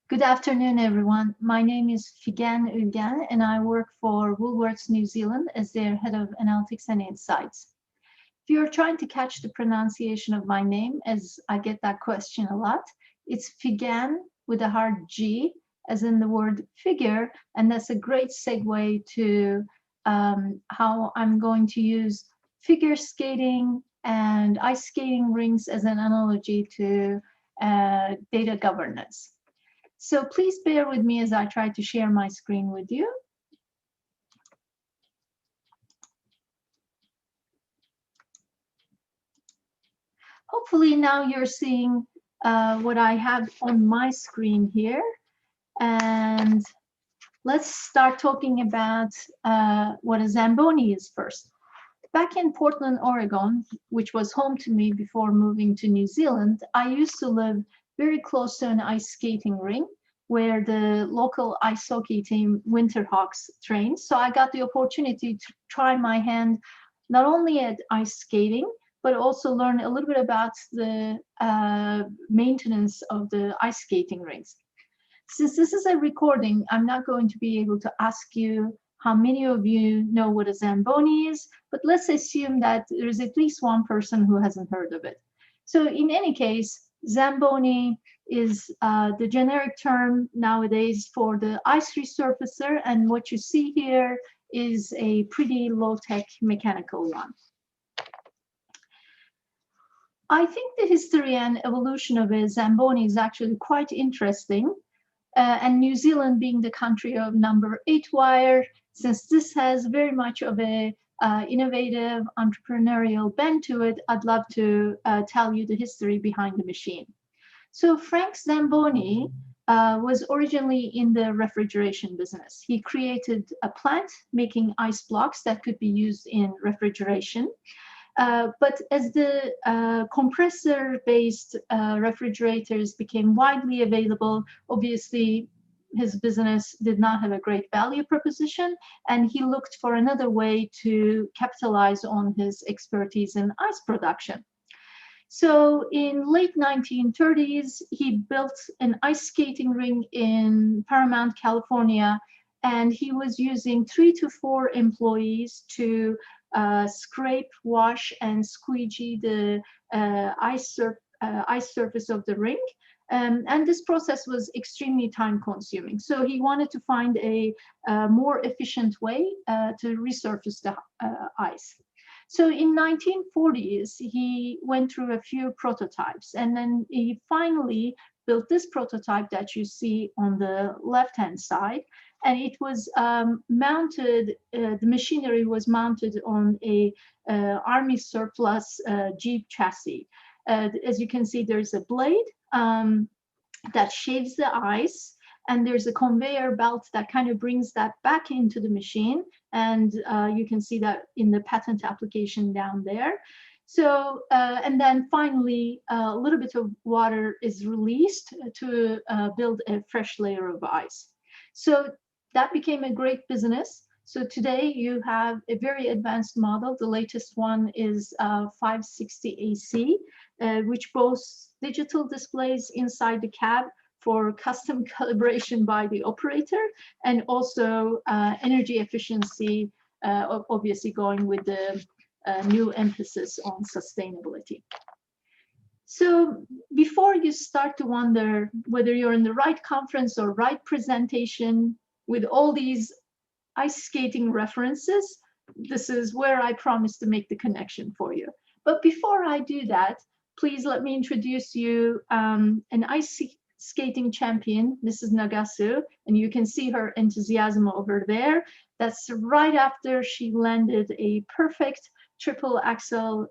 Good afternoon, everyone. My name is Figen Ulgen, and I work for Woolworths New Zealand as their head of analytics and insights. If you're trying to catch the pronunciation of my name, as I get that question a lot, it's Figen with a hard G, as in the word figure, and that's a great segue to how I'm going to use figure skating and ice skating rinks as an analogy to data governance. So please bear with me as I try to share my screen with you. Hopefully now you're seeing what I have on my screen here. And let's start talking about what a Zamboni is first. Back in Portland, Oregon, which was home to me before moving to New Zealand, I used to live very close to an ice skating rink where the local ice hockey team Winterhawks trained. So I got the opportunity to try my hand not only at ice skating, but also learn a little bit about the maintenance of the ice skating rinks. Since this is a recording, I'm not going to be able to ask you how many of you know what a Zamboni is, but let's assume that there's at least one person who hasn't heard of it. So in any case, Zamboni is the generic term nowadays for the ice resurfacer, and what you see here is a pretty low-tech mechanical one. I think the history and evolution of a Zamboni is actually quite interesting. And New Zealand being the country of number 8 wire, since this has very much of a innovative entrepreneurial bent to it, I'd love to tell you the history behind the machine. So Frank Zamboni was originally in the refrigeration business. He created a plant making ice blocks that could be used in refrigeration. But as the compressor-based refrigerators became widely available, obviously his business did not have a great value proposition, and he looked for another way to capitalize on his expertise in ice production. So in late 1930s, he built an ice skating rink in Paramount, California, and he was using 3 to 4 employees to scrape, wash, and squeegee the ice surface of the rink. And this process was extremely time consuming. So he wanted to find a more efficient way to resurface the ice. So in 1940s, he went through a few prototypes, and then he finally built this prototype that you see on the left-hand side. And it was mounted, the machinery was mounted on a Army surplus Jeep chassis. As you can see, there's a blade that shaves the ice, and there's a conveyor belt that kind of brings that back into the machine. And you can see that in the patent application down there. So, and then finally, a little bit of water is released to build a fresh layer of ice. So that became a great business. So today you have a very advanced model. The latest one is 560 AC, which boasts digital displays inside the cab for custom calibration by the operator, and also energy efficiency, obviously going with the new emphasis on sustainability. So before you start to wonder whether you're in the right conference or right presentation with all these ice skating references, this is where I promise to make the connection for you. But before I do that, please let me introduce you an ice skating champion, Mrs. Nagasu, and you can see her enthusiasm over there. That's right after she landed a perfect triple axel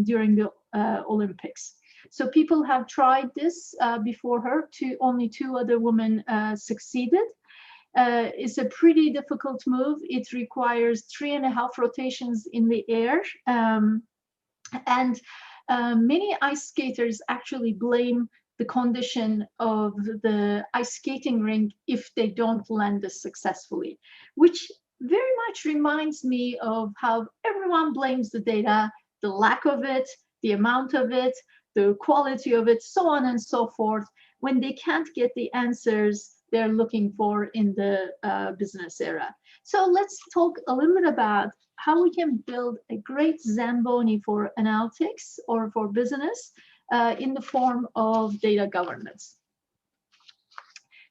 during the Olympics. So people have tried this before her. Only 2 other women succeeded. It's a pretty difficult move. It requires 3.5 rotations in the air. And many ice skaters actually blame the condition of the ice skating rink if they don't land this successfully, which very much reminds me of how everyone blames the data, the lack of it, the amount of it, the quality of it, so on and so forth. when they can't get the answers they're looking for in the business era. So let's talk a little bit about how we can build a great Zamboni for analytics or for business in the form of data governance.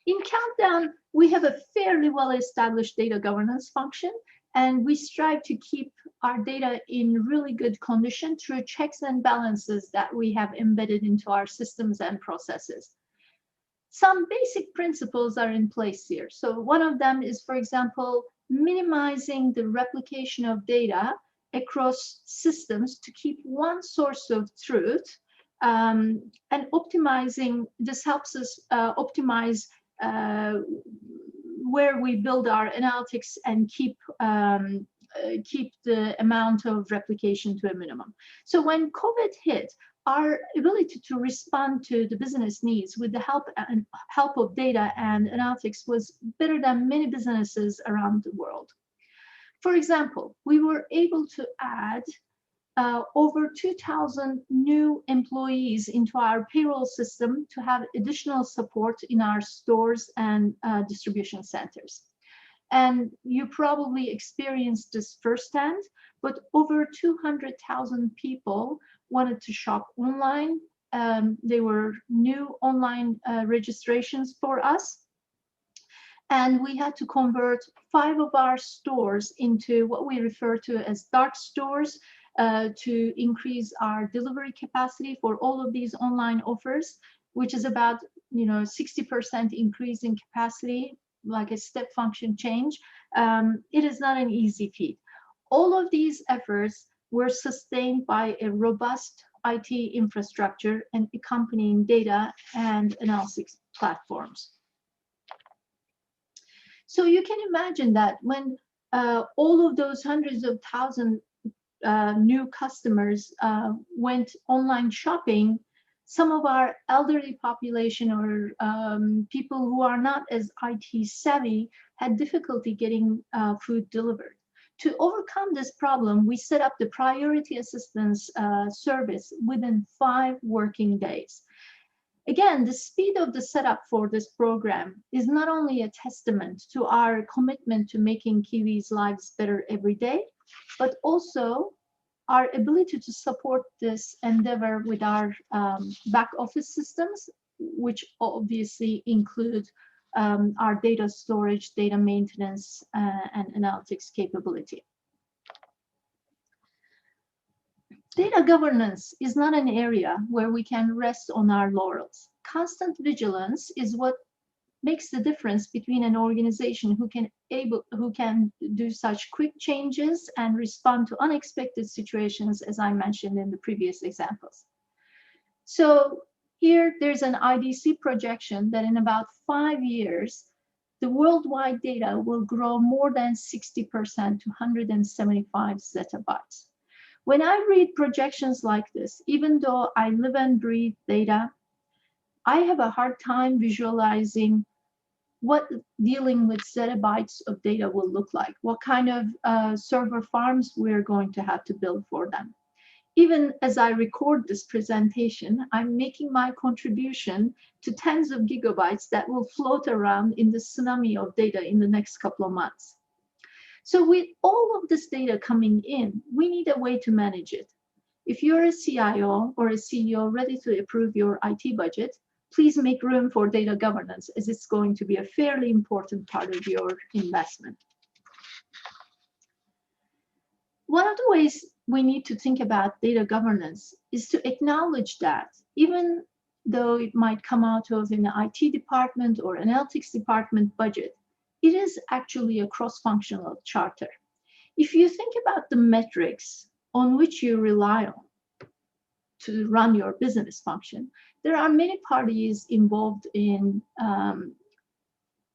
In Countdown, we have a fairly well-established data governance function, and we strive to keep our data in really good condition through checks and balances that we have embedded into our systems and processes. Some basic principles are in place here. So one of them is, for example, minimizing the replication of data across systems to keep one source of truth, and optimizing. This helps us optimize where we build our analytics and keep the amount of replication to a minimum. So when COVID hit, our ability to respond to the business needs with the help of data and analytics was better than many businesses around the world. For example, we were able to add over 2,000 new employees into our payroll system to have additional support in our stores and distribution centers. And you probably experienced this firsthand, but over 200,000 people wanted to shop online. They were new online registrations for us. And we had to convert 5 of our stores into what we refer to as dark stores to increase our delivery capacity for all of these online offers, which is about 60% increase in capacity, like a step function change. It is not an easy feat. All of these efforts were sustained by a robust IT infrastructure and accompanying data and analytics platforms. So you can imagine that when all of those hundreds of thousands new customers went online shopping, some of our elderly population or people who are not as IT savvy had difficulty getting food delivered. To overcome this problem, we set up the priority assistance service within 5 working days. Again, the speed of the setup for this program is not only a testament to our commitment to making Kiwis' lives better every day, but also our ability to support this endeavor with our back office systems, which obviously include our data storage, data maintenance, and analytics capability. Data governance is not an area where we can rest on our laurels. Constant vigilance is what makes the difference between an organization who can do such quick changes and respond to unexpected situations, as I mentioned in the previous examples. So here there's an IDC projection that in about 5 years, the worldwide data will grow more than 60% to 175 zettabytes. When I read projections like this, even though I live and breathe data, I have a hard time visualizing what dealing with zettabytes of data will look like, what kind of server farms we're going to have to build for them. Even as I record this presentation, I'm making my contribution to tens of gigabytes that will float around in the tsunami of data in the next couple of months. So with all of this data coming in, we need a way to manage it. If you're a CIO or a CEO ready to approve your IT budget, please make room for data governance, as it's going to be a fairly important part of your investment. One of the ways we need to think about data governance is to acknowledge that even though it might come out of an IT department or analytics department budget, it is actually a cross-functional charter. If you think about the metrics on which you rely on to run your business function, there are many parties involved in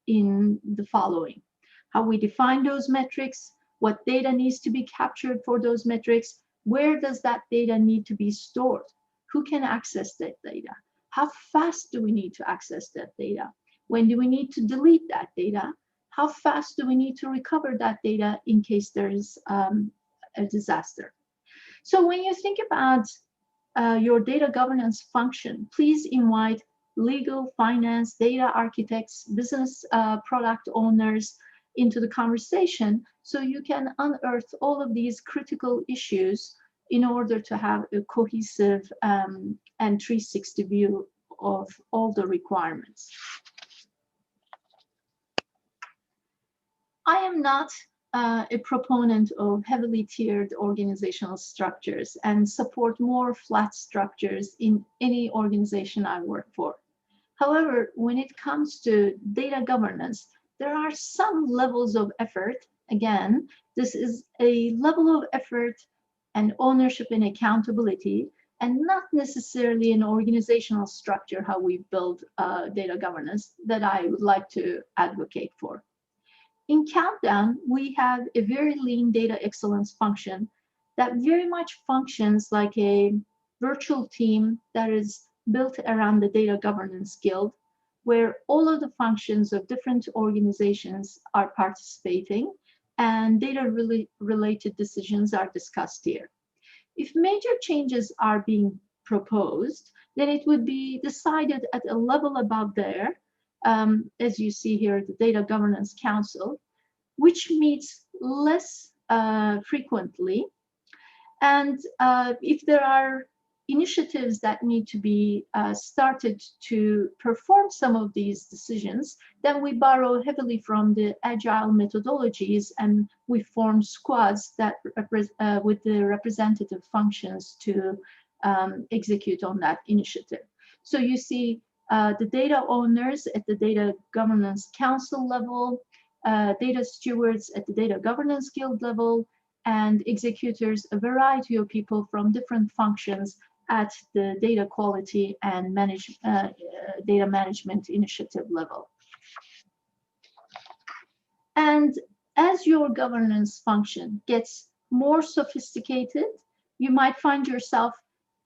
the following: how we define those metrics, what data needs to be captured for those metrics, where does that data need to be stored, who can access that data, how fast do we need to access that data, when do we need to delete that data, how fast do we need to recover that data in case there is a disaster. So when you think about your data governance function, please invite legal, finance, data architects, business product owners into the conversation, so you can unearth all of these critical issues in order to have a cohesive and 360 view of all the requirements. I am not a proponent of heavily tiered organizational structures and support more flat structures in any organization I work for. However, when it comes to data governance, there are some levels of effort. Again, this is a level of effort and ownership and accountability, and not necessarily an organizational structure, how we build data governance, that I would like to advocate for. In Countdown, we have a very lean data excellence function that very much functions like a virtual team that is built around the Data Governance Guild, where all of the functions of different organizations are participating and data-related decisions are discussed here. If major changes are being proposed, then it would be decided at a level above there, as you see here, the Data Governance Council, which meets less frequently. And if there are initiatives that need to be started to perform some of these decisions, then we borrow heavily from the agile methodologies and we form squads that with the representative functions to execute on that initiative. So you see the data owners at the Data Governance Council level, data stewards at the Data Governance Guild level, and executors, a variety of people from different functions at the data quality and data management initiative level. And as your governance function gets more sophisticated, you might find yourself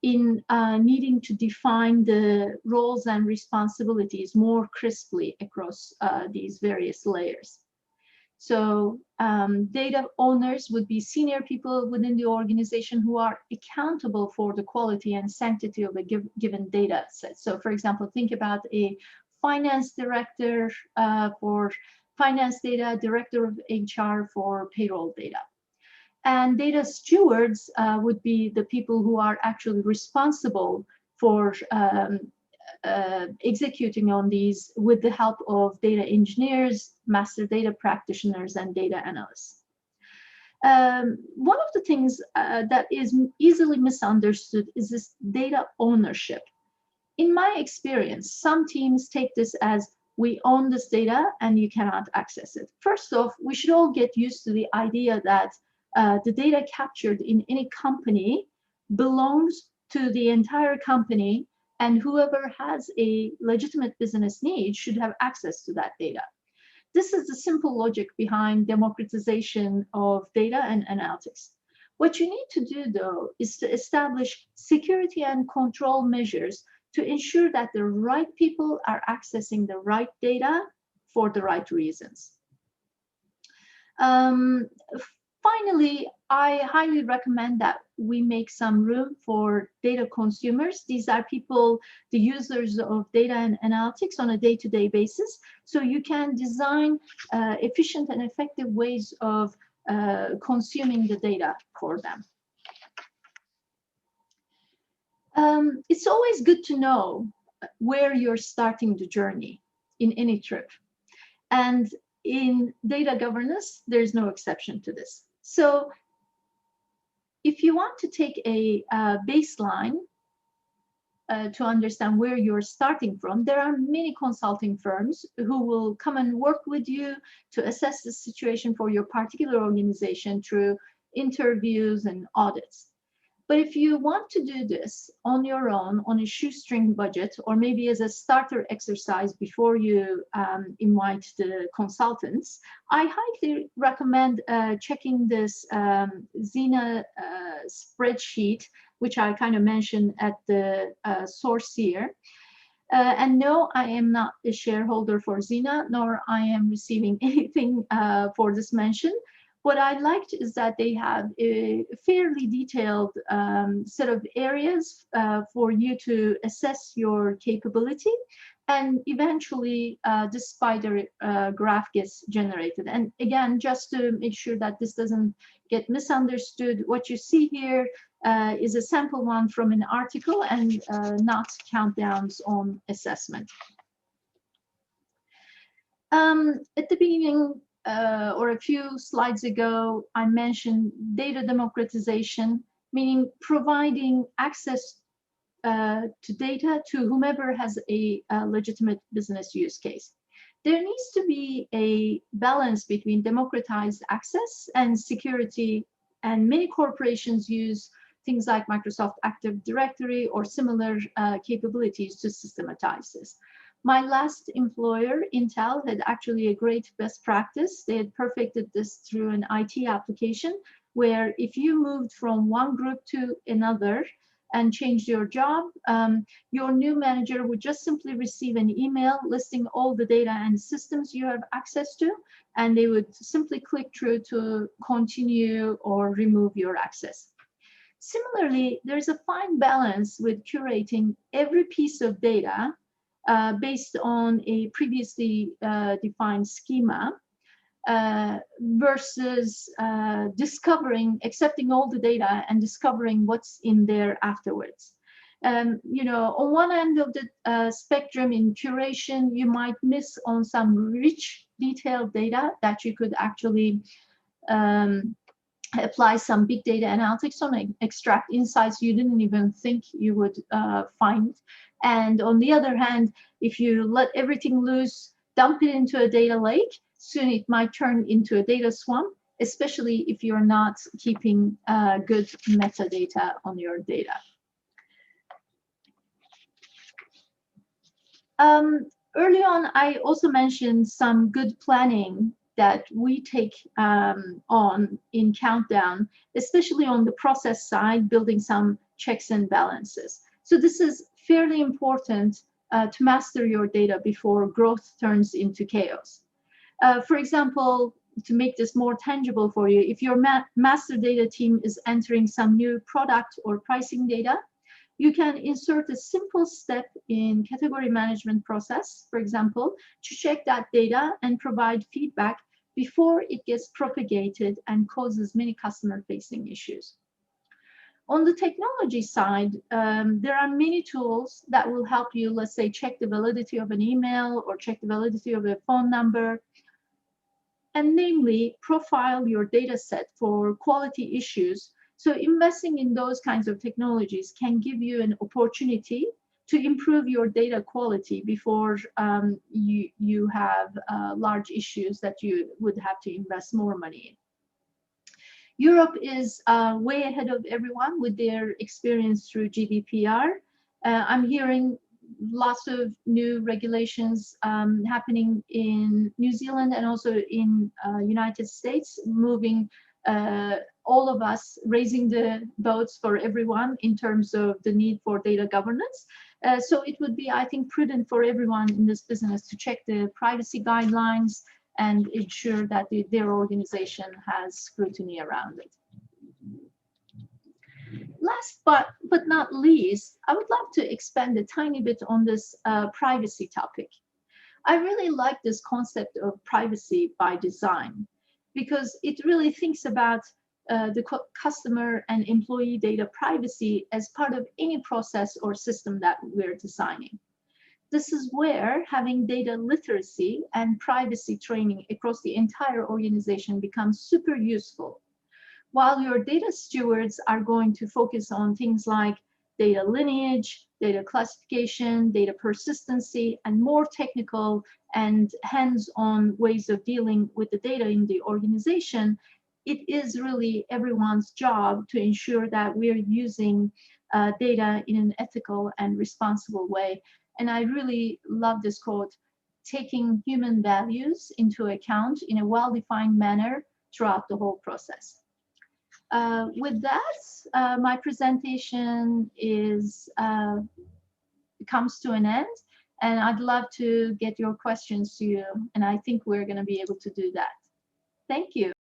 in needing to define the roles and responsibilities more crisply across these various layers. So data owners would be senior people within the organization who are accountable for the quality and sanctity of a given data set. So for example, think about a finance director for finance data, director of HR for payroll data. And data stewards would be the people who are actually responsible for executing on these with the help of data engineers, master data practitioners, and data analysts. One of the things that is easily misunderstood is this data ownership. In my experience, some teams take this as we own this data and you cannot access it. First off, we should all get used to the idea that the data captured in any company belongs to the entire company, and whoever has a legitimate business need should have access to that data. This is the simple logic behind democratization of data and analytics. What you need to do, though, is to establish security and control measures to ensure that the right people are accessing the right data for the right reasons. Finally, I highly recommend that we make some room for data consumers. These are people, the users of data and analytics on a day-to-day basis. So you can design efficient and effective ways of consuming the data for them. It's always good to know where you're starting the journey in any trip. And in data governance, there's no exception to this. So if you want to take a baseline to understand where you're starting from, there are many consulting firms who will come and work with you to assess the situation for your particular organization through interviews and audits. But if you want to do this on your own, on a shoestring budget, or maybe as a starter exercise before you invite the consultants, I highly recommend checking this Xena spreadsheet, which I kind of mentioned at the source here. And no, I am not a shareholder for Xena, nor I am receiving anything for this mention. What I liked is that they have a fairly detailed set of areas for you to assess your capability, and eventually this spider graph gets generated. And again, just to make sure that this doesn't get misunderstood, what you see here is a sample one from an article and not countdowns on assessment. At the beginning, or a few slides ago, I mentioned data democratization, meaning providing access to data to whomever has a legitimate business use case. There needs to be a balance between democratized access and security, and many corporations use things like Microsoft Active Directory or similar capabilities to systematize this. My last employer, Intel, had actually a great best practice. They had perfected this through an IT application where if you moved from one group to another and changed your job, your new manager would just simply receive an email listing all the data and systems you have access to, and they would simply click through to continue or remove your access. Similarly, there's a fine balance with curating every piece of data based on a previously defined schema versus accepting all the data and discovering what's in there afterwards. On one end of the spectrum in curation, you might miss on some rich, detailed data that you could actually apply some big data analytics on, extract insights you didn't even think you would find. And on the other hand, if you let everything loose, dump it into a data lake, soon it might turn into a data swamp, especially if you're not keeping good metadata on your data. Early on, I also mentioned some good planning that we take on in Countdown, especially on the process side, building some checks and balances. So this is fairly important to master your data before growth turns into chaos. For example, to make this more tangible for you, if your master data team is entering some new product or pricing data, you can insert a simple step in category management process, for example, to check that data and provide feedback before it gets propagated and causes many customer-facing issues. On the technology side, there are many tools that will help you, let's say, check the validity of an email or check the validity of a phone number, and namely profile your data set for quality issues. So investing in those kinds of technologies can give you an opportunity to improve your data quality before you have large issues that you would have to invest more money in. Europe is way ahead of everyone with their experience through GDPR. I'm hearing lots of new regulations happening in New Zealand and also in United States, moving all of us, raising the boats for everyone in terms of the need for data governance. So it would be, I think, prudent for everyone in this business to check the privacy guidelines and ensure that their organization has scrutiny around it. Last but not least, I would love to expand a tiny bit on this privacy topic. I really like this concept of privacy by design because it really thinks about the customer and employee data privacy as part of any process or system that we're designing. This is where having data literacy and privacy training across the entire organization becomes super useful. While your data stewards are going to focus on things like data lineage, data classification, data persistency, and more technical and hands-on ways of dealing with the data in the organization, it is really everyone's job to ensure that we're using data in an ethical and responsible way. And I really love this quote, taking human values into account in a well-defined manner throughout the whole process. With that, my presentation comes to an end, and I'd love to get your questions to you, and I think we're going to be able to do that. Thank you.